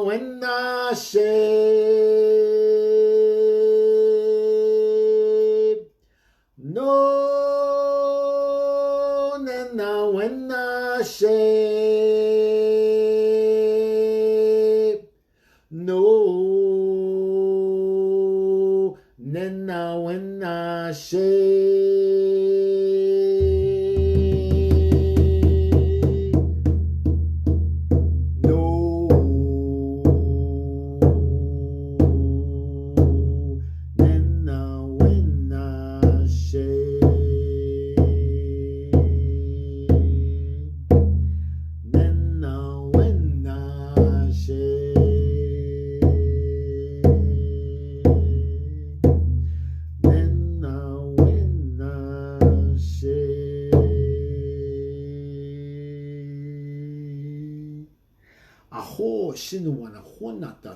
wenna she. No, nenna wenna she. No, nenna wenna she.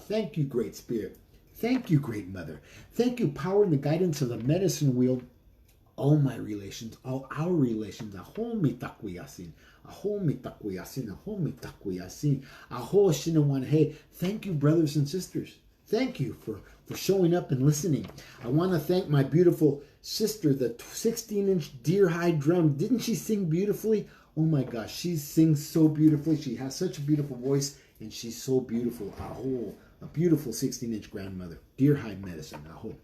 Thank you, Great Spirit. Thank you, Great Mother. Thank you, power and the guidance of the medicine wheel. All my relations, all our relations. Aho mitakwiyasin. Aho mitakwiyasin. Aho mitakwiyasin. Aho shinawan. Hey, thank you, brothers and sisters. Thank you for showing up and listening. I want to thank my beautiful sister, the 16-inch deer-hide drum. Didn't she sing beautifully? Oh my gosh, she sings so beautifully. She has such a beautiful voice, and she's so beautiful. Aho, a beautiful 16-inch grandmother. Deer-hide medicine. Aho.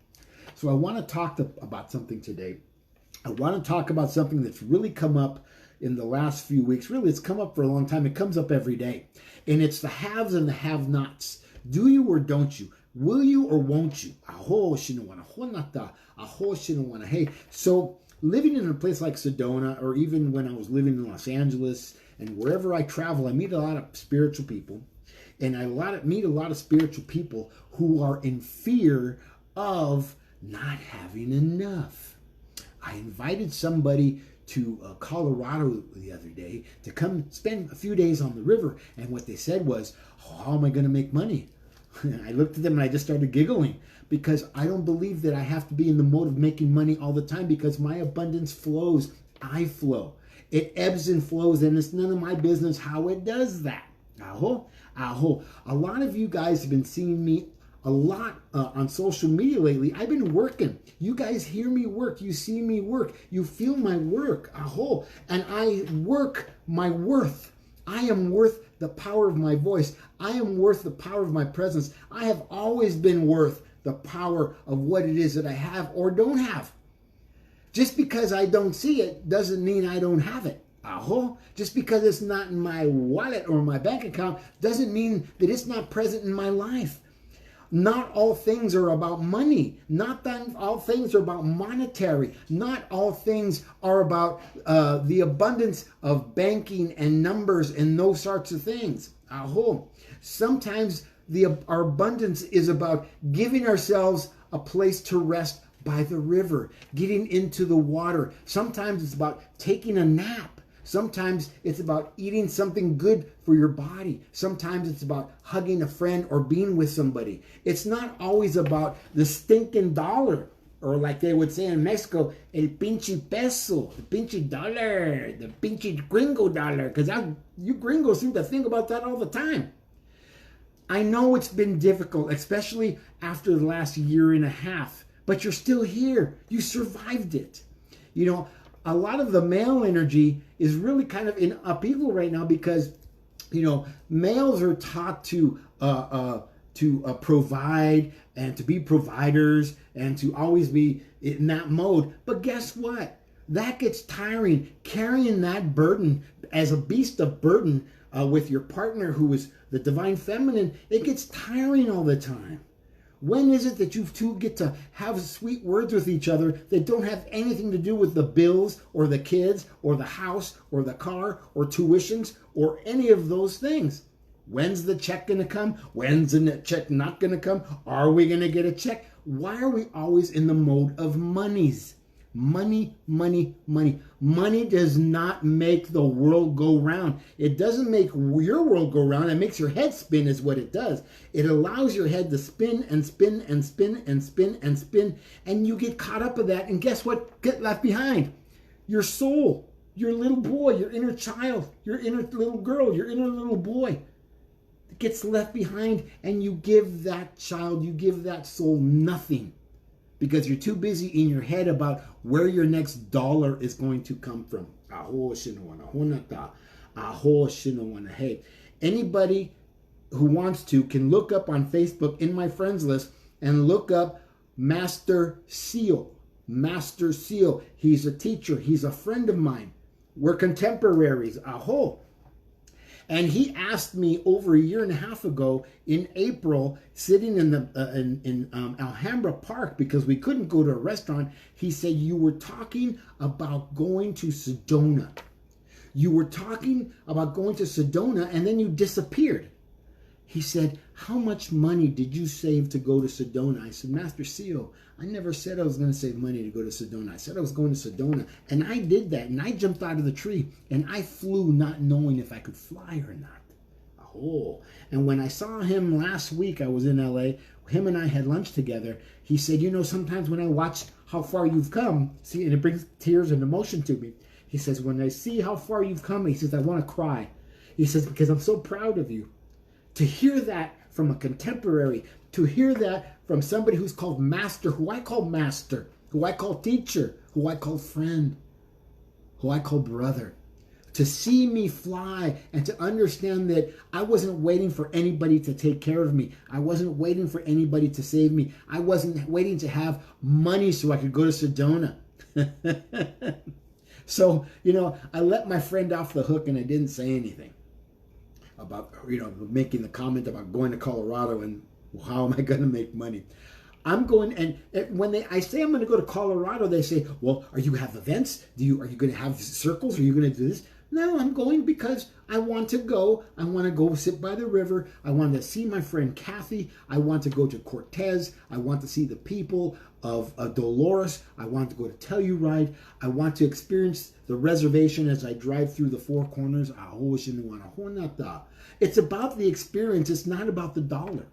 So I want to talk about something today. I want to talk about something that's really come up in the last few weeks. Really, it's come up for a long time. It comes up every day. And it's the haves and the have-nots. Do you or don't you? Will you or won't you? Aho shinawana honata. Aho shinawana. Hey, so living in a place like Sedona, or even when I was living in Los Angeles, and wherever I travel, I meet a lot of spiritual people. And I meet a lot of spiritual people who are in fear of not having enough. I invited somebody to Colorado the other day to come spend a few days on the river. And what they said was, oh, how am I going to make money? I looked at them and I just started giggling, because I don't believe that I have to be in the mode of making money all the time, because my abundance flows. I flow. It ebbs and flows, and it's none of my business how it does that. Aho, aho. A lot of you guys have been seeing me a lot on social media lately. I've been working. You guys hear me work. You see me work. You feel my work. Aho. And I work my worth. I am worth the power of my voice. I am worth the power of my presence. I have always been worth the power of what it is that I have or don't have. Just because I don't see it doesn't mean I don't have it. Aho. Just because it's not in my wallet or my bank account doesn't mean that it's not present in my life. Not all things are about money. Not all things are about monetary. Not all things are about the abundance of banking and numbers and those sorts of things. Aho. Sometimes our abundance is about giving ourselves a place to rest by the river, getting into the water. Sometimes it's about taking a nap. Sometimes it's about eating something good for your body. Sometimes it's about hugging a friend or being with somebody. It's not always about the stinking dollar, or like they would say in Mexico, el pinche peso, the pinche dollar, the pinche gringo dollar, because you gringos seem to think about that all the time. I know it's been difficult, especially after the last year and a half, but you're still here. You survived it. You know, a lot of the male energy is really kind of in upheaval right now, because, you know, males are taught to provide and to be providers and to always be in that mode. But guess what? That gets tiring. Carrying that burden as a beast of burden with your partner, who is the divine feminine, it gets tiring all the time. When is it that you two get to have sweet words with each other that don't have anything to do with the bills or the kids or the house or the car or tuitions or any of those things? When's the check going to come? When's the check not going to come? Are we going to get a check? Why are we always in the mode of monies? Money, money, money. Money does not make the world go round. It doesn't make your world go round. It makes your head spin is what it does. It allows your head to spin and spin and spin and spin and spin. And you get caught up with that. And guess what? Get left behind. Your soul, your little boy, your inner child, your inner little girl, your inner little boy. gets left behind, and you give that child, you give that soul nothing because you're too busy in your head about where your next dollar is going to come from. Hey, anybody who wants to can look up on Facebook in my friends list and look up Master Seal. Master Seal. He's a teacher. He's a friend of mine. We're contemporaries. And he asked me over a year and a half ago in April, sitting in the Alhambra Park because we couldn't go to a restaurant. He said, you were talking about going to Sedona. You were talking about going to Sedona and then you disappeared. He said, how much money did you save to go to Sedona? I said, Master Seal, I never said I was going to save money to go to Sedona. I said I was going to Sedona. And I did that. And I jumped out of the tree. And I flew not knowing if I could fly or not. And when I saw him last week, I was in LA. Him and I had lunch together. He said, you know, sometimes when I watch how far you've come, see, and it brings tears and emotion to me. He says, when I see how far you've come, he says, I want to cry. He says, because I'm so proud of you. To hear that from a contemporary, to hear that from somebody who's called master, who I call master, who I call teacher, who I call friend, who I call brother, to see me fly and to understand that I wasn't waiting for anybody to take care of me. I wasn't waiting for anybody to save me. I wasn't waiting to have money so I could go to Sedona. So, you know, I let my friend off the hook and I didn't say anything about, you know, making the comment about going to Colorado and how am I going to make money. I'm going, and when I say I'm going to go to Colorado, they say, well, are you have events? Are you going to have circles? Are you going to do this? No, I'm going because I want to go. I want to go sit by the river. I want to see my friend Kathy. I want to go to Cortez. I want to see the people of Dolores. I want to go to Telluride. I want to experience the reservation as I drive through the Four Corners. It's about the experience. It's not about the dollar.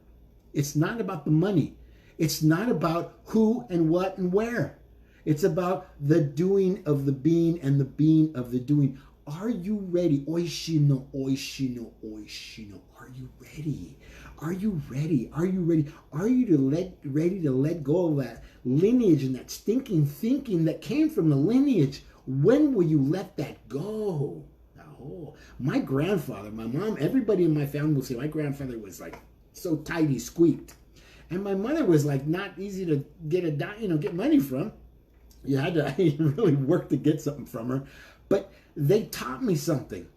It's not about the money. It's not about who and what and where. It's about the doing of the being and the being of the doing. Are you ready? Oishino, oishino, oishino. Are you ready? Are you ready? Are you ready? Are you ready to let go of that lineage and that stinking thinking that came from the lineage? When will you let that go? Oh, my grandfather, my mom, everybody in my family will say my grandfather was like so tight he squeaked. And my mother was like not easy to get money from. You had to really work to get something from her. But they taught me something.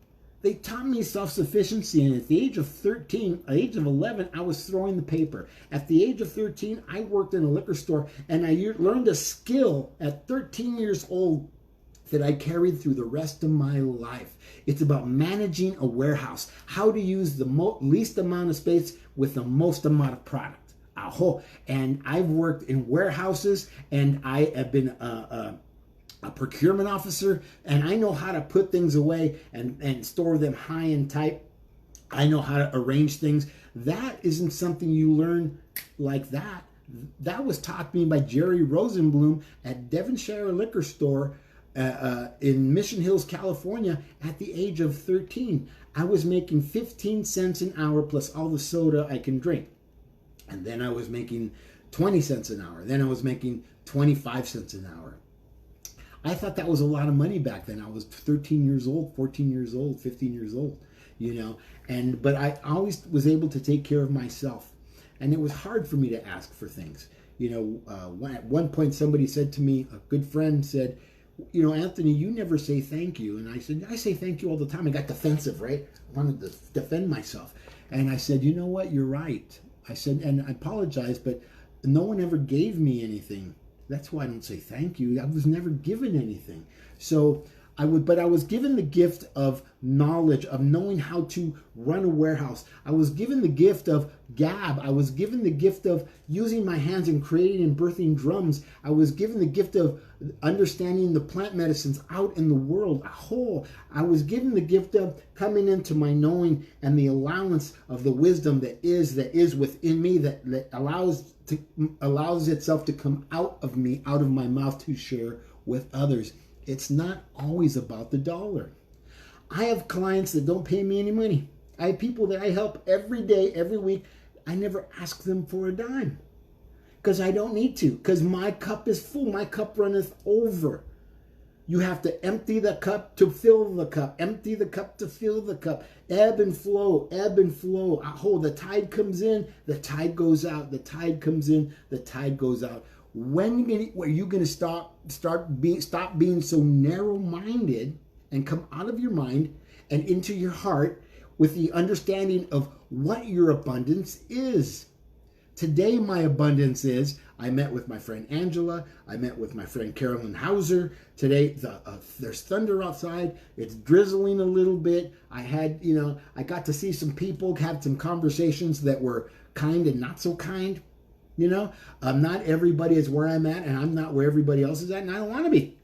They taught me self-sufficiency. And at the age of 13, at the age of 11, I was throwing the paper. At the age of 13, I worked in a liquor store. And I learned a skill at 13 years old that I carried through the rest of my life. It's about managing a warehouse. How to use the least amount of space with the most amount of product. And I've worked in warehouses, and I have been a procurement officer, and I know how to put things away and store them high and tight. I know how to arrange things. That isn't something you learn like that. That was taught me by Jerry Rosenblum at Devonshire Liquor Store in Mission Hills, California at the age of 13. I was making 15 cents an hour plus all the soda I can drink. And then I was making 20 cents an hour. Then I was making 25 cents an hour. I thought that was a lot of money back then. I was 13 years old, 14 years old, 15 years old, you know. But I always was able to take care of myself. And it was hard for me to ask for things. You know, at one point somebody said to me, a good friend said, you know, Anthony, you never say thank you. And I said, I say thank you all the time. I got defensive, right? I wanted to defend myself. And I said, you know what? You're right. I said, and I apologize, but no one ever gave me anything. That's why I don't say thank you. I was never given anything. So but I was given the gift of knowledge, of knowing how to run a warehouse. I was given the gift of gab. I was given the gift of using my hands and creating and birthing drums. I was given the gift of understanding the plant medicines out in the world. I was given the gift of coming into my knowing and the allowance of the wisdom that is within me, that allows itself to come out of me, out of my mouth to share with others. It's not always about the dollar. I have clients that don't pay me any money. I have people that I help every day, every week. I never ask them for a dime because I don't need to, because my cup is full. My cup runneth over. You have to empty the cup to fill the cup. Empty the cup to fill the cup. Ebb and flow, ebb and flow. Oh, the tide comes in, the tide goes out. The tide comes in, the tide goes out. When are you going to stop being so narrow-minded and come out of your mind and into your heart with the understanding of what your abundance is? Today, my abundance is, I met with my friend Angela. I met with my friend Carolyn Hauser. Today, there's thunder outside. It's drizzling a little bit. I got to see some people, have some conversations that were kind and not so kind. Not everybody is where I'm at, and I'm not where everybody else is at, and I don't want to be.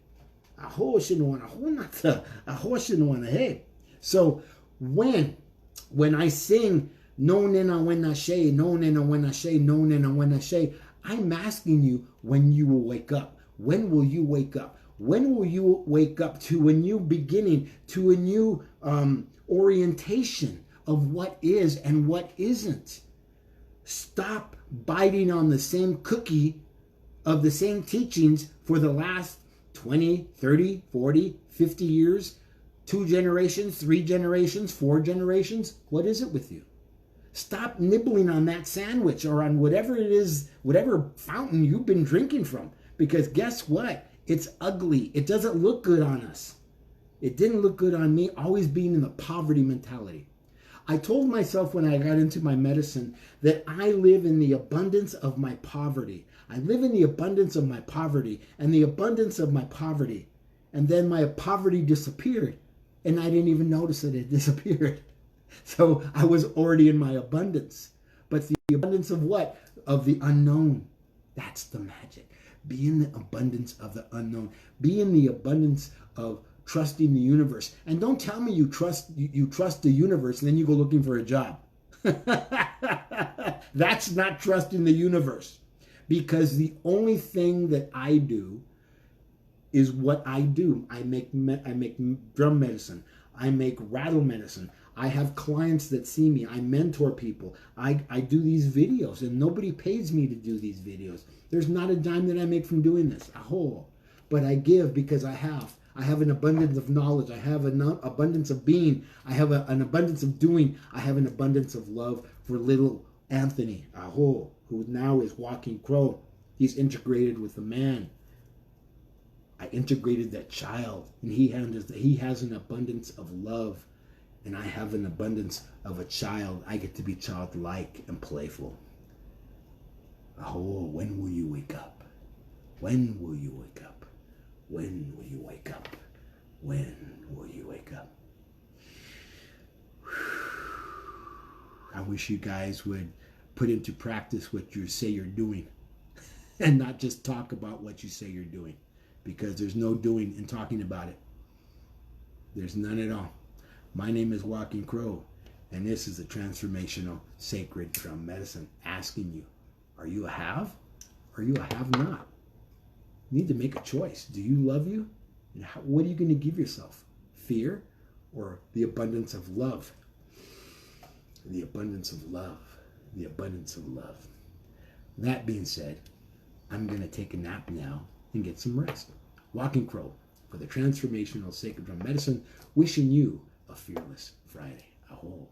Hey. So when I sing, no nena wena she, no nena wena she, no nena wena she, I'm asking you when you will wake up. When will you wake up? When will you wake up to a new beginning, to a new orientation of what is and what isn't? Stop biting on the same cookie of the same teachings for the last 20, 30, 40, 50 years, 2 generations, 3 generations, 4 generations. What is it with you? Stop nibbling on that sandwich or on whatever it is, whatever fountain you've been drinking from. Because guess what? It's ugly. It doesn't look good on us. It didn't look good on me, always being in the poverty mentality. I told myself when I got into my medicine that I live in the abundance of my poverty. I live in the abundance of my poverty and the abundance of my poverty. And then my poverty disappeared and I didn't even notice that it disappeared. So I was already in my abundance. But the abundance of what? Of the unknown. That's the magic. Be in the abundance of the unknown. Be in the abundance of trusting the universe. And don't tell me you trust the universe and then you go looking for a job. That's not trusting the universe. Because the only thing that I do is what I do. I make drum medicine. I make rattle medicine. I have clients that see me. I mentor people. I do these videos and nobody pays me to do these videos. There's not a dime that I make from doing this. But I give because I have. I have an abundance of knowledge. I have an abundance of being. I have an abundance of doing. I have an abundance of love for little Anthony, who now is Walking Crow. He's integrated with the man. I integrated that child, and he has an abundance of love, and I have an abundance of a child. I get to be childlike and playful. When will you wake up? When will you wake up? When will you wake up? When will you wake up? I wish you guys would put into practice what you say you're doing and not just talk about what you say you're doing, because there's no doing in talking about it. There's none at all. My name is Walking Crow, and this is a transformational sacred drum medicine asking you, are you a have or are you a have not? You need to make a choice. Do you love you? And what are you going to give yourself? Fear or the abundance of love? The abundance of love. The abundance of love. That being said, I'm going to take a nap now and get some rest. Walking Crow for the Transformational Sacred Drum Medicine, wishing you a fearless Friday. Aho.